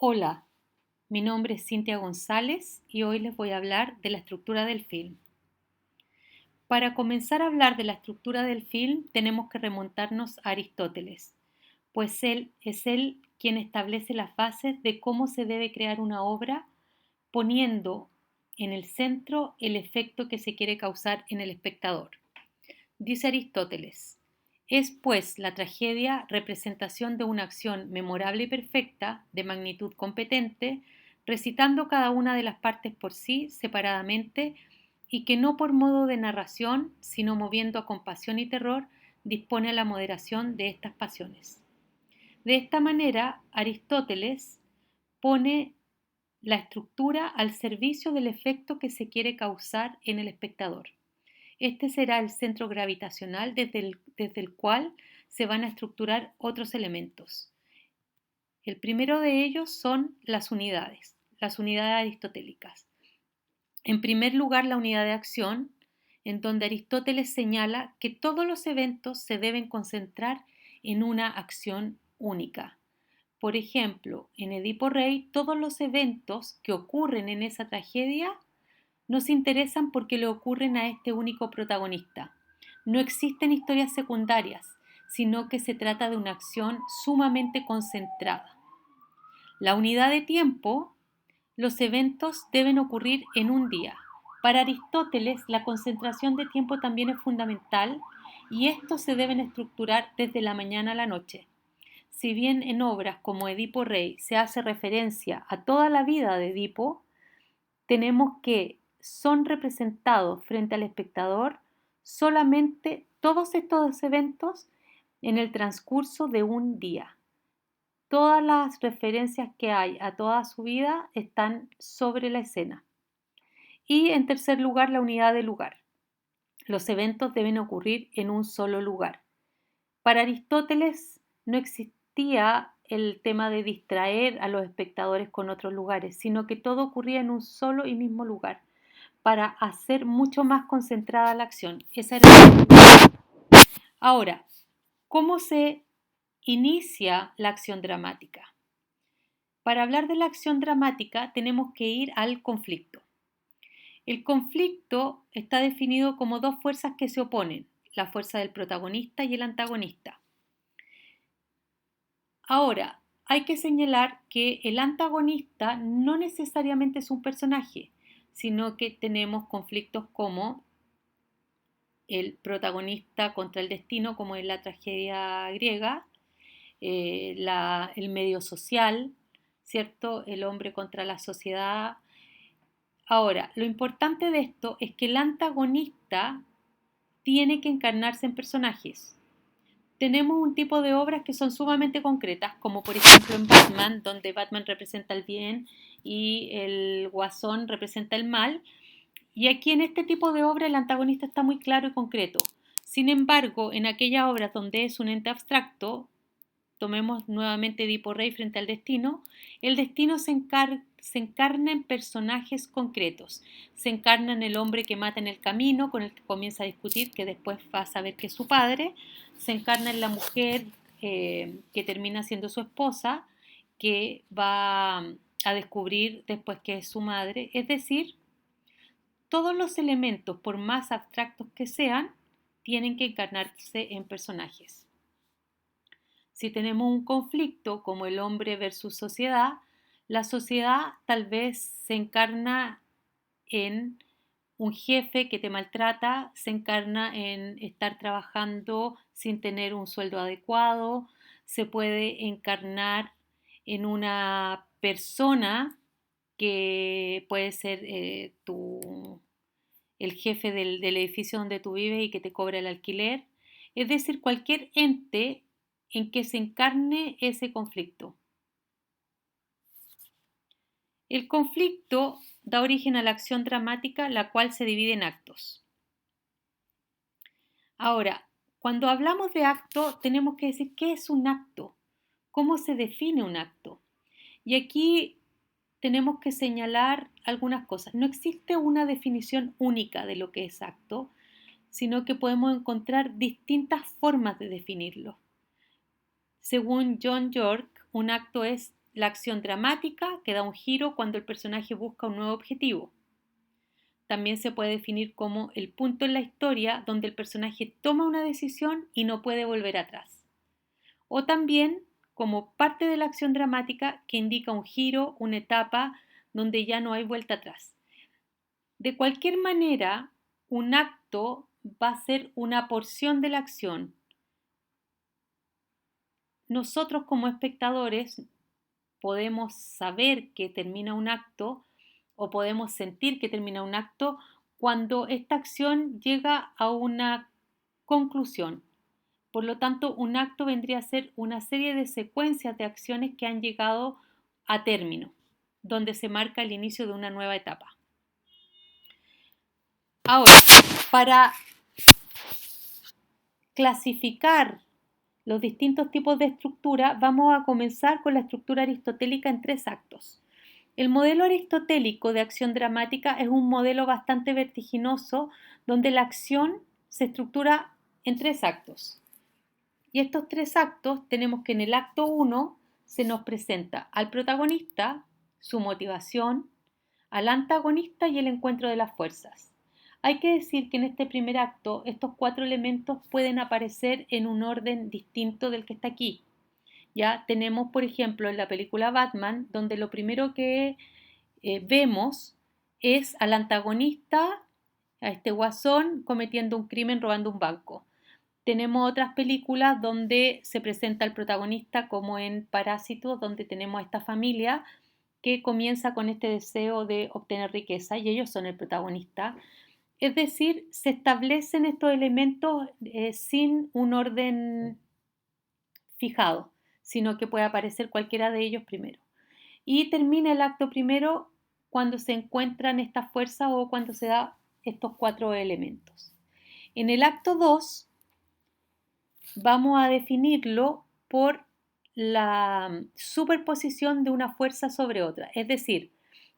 Hola, mi nombre es Cintia González y hoy les voy a hablar de la estructura del film. Para comenzar a hablar de la estructura del film tenemos que remontarnos a Aristóteles, pues él es quien establece las bases de cómo se debe crear una obra, poniendo en el centro el efecto que se quiere causar en el espectador. Dice Aristóteles: es pues la tragedia representación de una acción memorable y perfecta, de magnitud competente, recitando cada una de las partes por sí, separadamente, y que no por modo de narración, sino moviendo a compasión y terror, dispone a la moderación de estas pasiones. De esta manera, Aristóteles pone la estructura al servicio del efecto que se quiere causar en el espectador. Este será el centro gravitacional desde el cual se van a estructurar otros elementos. El primero de ellos son las unidades aristotélicas. En primer lugar, la unidad de acción, en donde Aristóteles señala que todos los eventos se deben concentrar en una acción única. Por ejemplo, en Edipo Rey, todos los eventos que ocurren en esa tragedia nos interesan porque le ocurren a este único protagonista. No existen historias secundarias, sino que se trata de una acción sumamente concentrada. La unidad de tiempo, los eventos deben ocurrir en un día. Para Aristóteles, la concentración de tiempo también es fundamental y estos se deben estructurar desde la mañana a la noche. Si bien en obras como Edipo Rey se hace referencia a toda la vida de Edipo, tenemos que son representados frente al espectador solamente todos estos eventos en el transcurso de un día. Todas las referencias que hay a toda su vida están sobre la escena. Y en tercer lugar, la unidad de lugar. Los eventos deben ocurrir en un solo lugar. Para Aristóteles no existía el tema de distraer a los espectadores con otros lugares, sino que todo ocurría en un solo y mismo lugar, para hacer mucho más concentrada la acción. Esa era la... Ahora, ¿cómo se inicia la acción dramática? Para hablar de la acción dramática tenemos que ir al conflicto. El conflicto está definido como dos fuerzas que se oponen, la fuerza del protagonista y el antagonista. Ahora, hay que señalar que el antagonista no necesariamente es un personaje, sino que tenemos conflictos como el protagonista contra el destino, como en la tragedia griega, el medio social, ¿cierto? El hombre contra la sociedad. Ahora, lo importante de esto es que el antagonista tiene que encarnarse en personajes. Tenemos un tipo de obras que son sumamente concretas, como por ejemplo en Batman, donde Batman representa el bien y el Guasón representa el mal. Y aquí en este tipo de obra el antagonista está muy claro y concreto. Sin embargo, en aquellas obras donde es un ente abstracto, tomemos nuevamente Edipo Rey frente al destino, el destino se encarna en personajes concretos. Se encarna en el hombre que mata en el camino, con el que comienza a discutir, que después va a saber que es su padre. Se encarna en la mujer que termina siendo su esposa, que va a descubrir después que es su madre. Es decir, todos los elementos, por más abstractos que sean, tienen que encarnarse en personajes. Si tenemos un conflicto como el hombre versus sociedad, la sociedad tal vez se encarna en un jefe que te maltrata, se encarna en estar trabajando sin tener un sueldo adecuado, se puede encarnar en una persona que puede ser el jefe del edificio donde tú vives y que te cobra el alquiler. Es decir, cualquier ente en que se encarne ese conflicto. El conflicto da origen a la acción dramática, la cual se divide en actos. Ahora, cuando hablamos de acto, tenemos que decir qué es un acto, cómo se define un acto. Y aquí tenemos que señalar algunas cosas. No existe una definición única de lo que es acto, sino que podemos encontrar distintas formas de definirlo. Según John York, un acto es la acción dramática, que da un giro cuando el personaje busca un nuevo objetivo. También se puede definir como el punto en la historia donde el personaje toma una decisión y no puede volver atrás. O también como parte de la acción dramática que indica un giro, una etapa donde ya no hay vuelta atrás. De cualquier manera, un acto va a ser una porción de la acción. Nosotros como espectadores podemos saber que termina un acto o podemos sentir que termina un acto cuando esta acción llega a una conclusión. Por lo tanto, un acto vendría a ser una serie de secuencias de acciones que han llegado a término, donde se marca el inicio de una nueva etapa. Ahora, para clasificar los distintos tipos de estructura, vamos a comenzar con la estructura aristotélica en 3 actos. El modelo aristotélico de acción dramática es un modelo bastante vertiginoso donde la acción se estructura en 3 actos. Y estos 3 actos tenemos que en el acto 1 se nos presenta al protagonista, su motivación, al antagonista y el encuentro de las fuerzas. Hay que decir que en este primer acto estos 4 elementos pueden aparecer en un orden distinto del que está aquí. Ya tenemos, por ejemplo, en la película Batman, donde lo primero que vemos es al antagonista, a este guasón, cometiendo un crimen, robando un banco. Tenemos otras películas donde se presenta al protagonista, como en Parásitos, donde tenemos a esta familia que comienza con este deseo de obtener riqueza y ellos son el protagonista. Es decir, se establecen estos elementos sin un orden fijado, sino que puede aparecer cualquiera de ellos primero. Y termina el acto primero cuando se encuentran estas fuerzas o cuando se da estos 4 elementos. En el acto 2 vamos a definirlo por la superposición de una fuerza sobre otra. Es decir,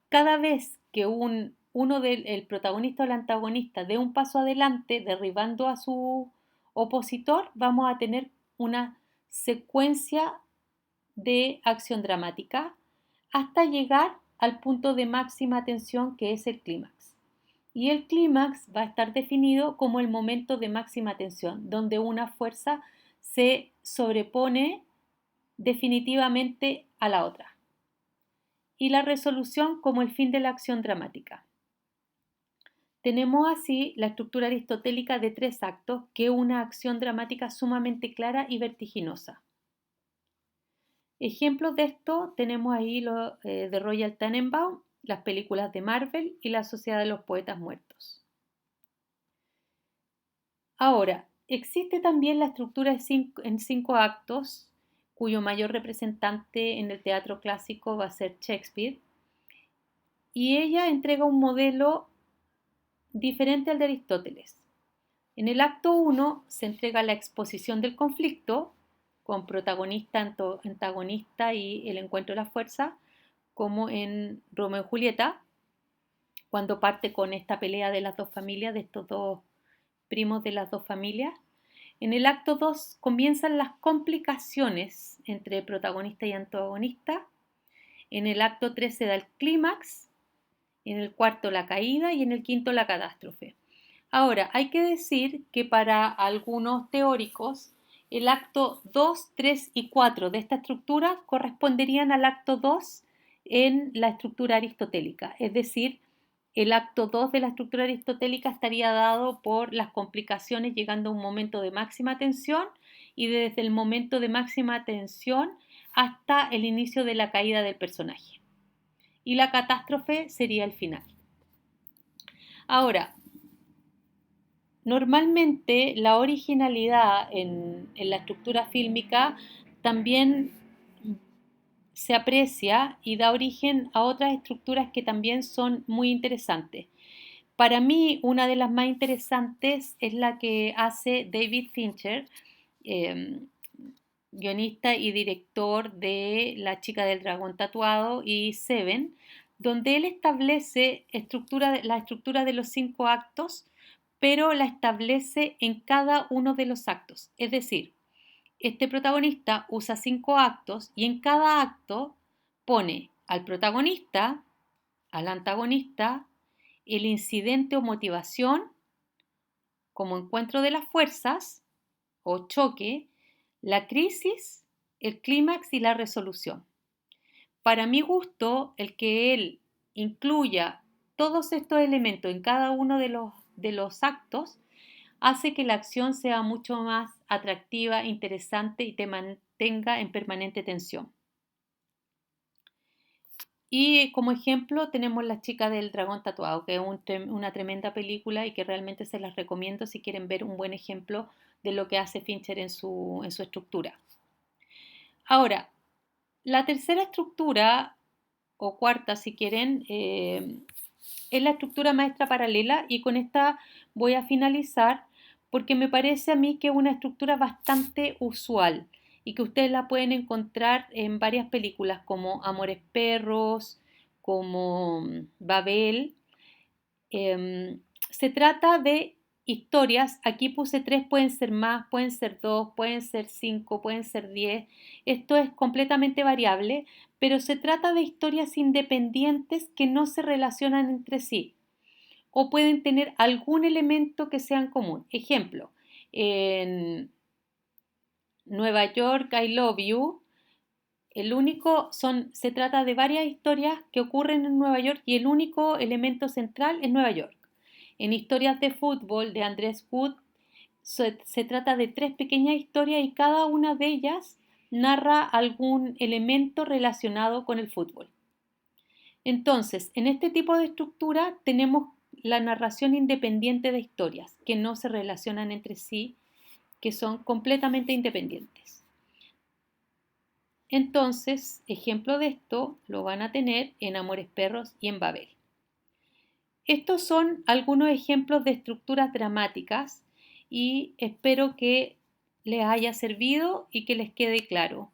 cada vez que el protagonista o el antagonista dé un paso adelante derribando a su opositor, vamos a tener una secuencia de acción dramática hasta llegar al punto de máxima tensión que es el clímax. Y el clímax va a estar definido como el momento de máxima tensión, donde una fuerza se sobrepone definitivamente a la otra. Y la resolución como el fin de la acción dramática. Tenemos así la estructura aristotélica de 3 actos, que es una acción dramática sumamente clara y vertiginosa. Ejemplos de esto tenemos ahí de Royal Tenenbaum, las películas de Marvel y la Sociedad de los Poetas Muertos. Ahora, existe también la estructura en 5 actos, cuyo mayor representante en el teatro clásico va a ser Shakespeare, y ella entrega un modelo diferente al de Aristóteles. En el acto 1 se entrega la exposición del conflicto, con protagonista, antagonista y el encuentro de la fuerza, como en Romeo y Julieta, cuando parte con esta pelea de las dos familias, de estos dos primos de las dos familias. En el acto 2 comienzan las complicaciones entre protagonista y antagonista. En el acto 3 se da el clímax, en el cuarto la caída y en el quinto la catástrofe. Ahora, hay que decir que para algunos teóricos el acto 2, 3 y 4 de esta estructura corresponderían al acto 2 en la estructura aristotélica, es decir, el acto 2 de la estructura aristotélica estaría dado por las complicaciones llegando a un momento de máxima tensión y desde el momento de máxima tensión hasta el inicio de la caída del personaje. Y la catástrofe sería el final. Ahora, normalmente la originalidad en la estructura fílmica también se aprecia y da origen a otras estructuras que también son muy interesantes. Para mí, una de las más interesantes es la que hace David Fincher, eh, guionista y director de La chica del dragón tatuado y Seven, donde él establece la estructura de los 5 actos, pero la establece en cada uno de los actos. Es decir, este protagonista usa 5 actos y en cada acto Pone al protagonista, al antagonista, el incidente o motivación como encuentro de las fuerzas o choque, la crisis, el clímax y la resolución. Para mi gusto, el que él incluya todos estos elementos en cada uno de los actos hace que la acción sea mucho más atractiva, interesante y te mantenga en permanente tensión. Y como ejemplo tenemos La chica del dragón tatuado, que es una tremenda película y que realmente se las recomiendo si quieren ver un buen ejemplo de lo que hace Fincher en su estructura. Ahora, la tercera estructura, o cuarta si quieren, es la estructura maestra paralela y con esta voy a finalizar porque me parece a mí que es una estructura bastante usual y que ustedes la pueden encontrar en varias películas como Amores Perros, como Babel. Se trata de historias, aquí puse 3, pueden ser más, pueden ser 2, pueden ser 5, pueden ser 10. Esto es completamente variable, pero se trata de historias independientes que no se relacionan entre sí o pueden tener algún elemento que sea en común. Ejemplo, en Nueva York, I Love You, se trata de varias historias que ocurren en Nueva York y el único elemento central es Nueva York. En Historias de fútbol de Andrés Wood se trata de 3 pequeñas historias y cada una de ellas narra algún elemento relacionado con el fútbol. Entonces, en este tipo de estructura tenemos la narración independiente de historias que no se relacionan entre sí, que son completamente independientes. Entonces, ejemplo de esto lo van a tener en Amores Perros y en Babel. Estos son algunos ejemplos de estructuras dramáticas y espero que les haya servido y que les quede claro.